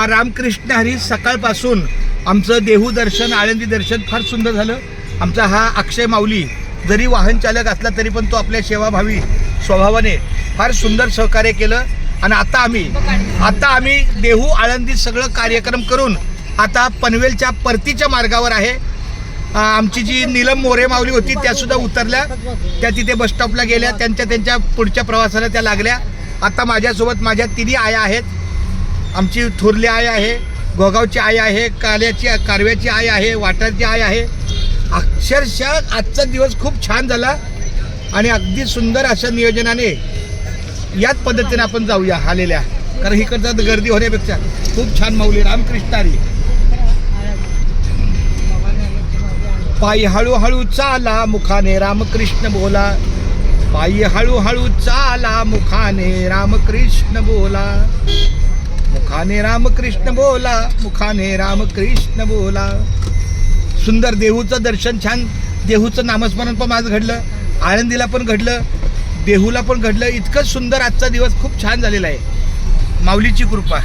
रामकृष्ण हरी सकाळपासून आमचं देहू दर्शन आळंदी दर्शन फार सुंदर झालं. आमचा हा अक्षय माऊली जरी वाहन चालक असला तरी पण तो आपल्या सेवाभावी स्वभावाने फार सुंदर सहकार्य केलं. आणि आता आम्ही देहू आळंदी सगळं कार्यक्रम करून आता पनवेलच्या परतीच्या मार्गावर आहे. आमची जी नीलम मोरे माऊली होती त्यासुद्धा उतरल्या, त्या तिथे बसस्टॉपला गेल्या, त्यांच्या पुढच्या प्रवासाला त्या लागल्या. आता माझ्यासोबत माझ्या तिन्ही आया आहेत. आमची थोरली आई आहे, गोगावची आई आहे, कारव्याची आई आहे, वाटाची आई आहे. अक्षरशः आजचा दिवस खूप छान झाला आणि अगदी सुंदर अशा नियोजनाने याच पद्धतीने आपण जाऊया आलेल्या, कारण इकडचा गर्दी होण्यापेक्षा खूप छान माऊली रामकृष्ण हरी. पायी हळूहळू चाला मुखाने रामकृष्ण बोला, पायी हळूहळू चाला मुखाने रामकृष्ण बोला, मुखाने रामकृष्ण बोला, मुखाने रामकृष्ण बोला. सुंदर देहूचं दर्शन छान, देहूचं नामस्मरण पण माझं घडलं, आळंदीला पण घडलं, देहूला पण घडलं. इतकं सुंदर आजचा दिवस खूप छान झालेला आहे. माऊलीची कृपा.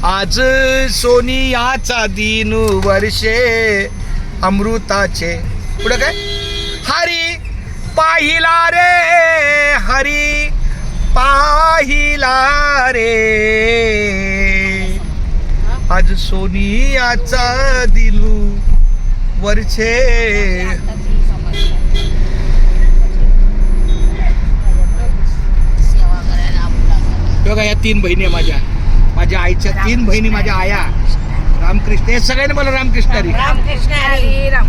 आज सोनियाचा दिन वर्षे अमृताचे. पुढं काय? हरी पाहिला रे, हरी पाहिला रे, आज सोनियाचा दिनू वर्षे. बघा या तीन बहिणी माझ्या आईच्या तीन बहिणी, माझ्या आया. रामकृष्ण. हे सगळ्यांनी मला रामकृष्ण हरी. रामकृष्ण हरी. राम.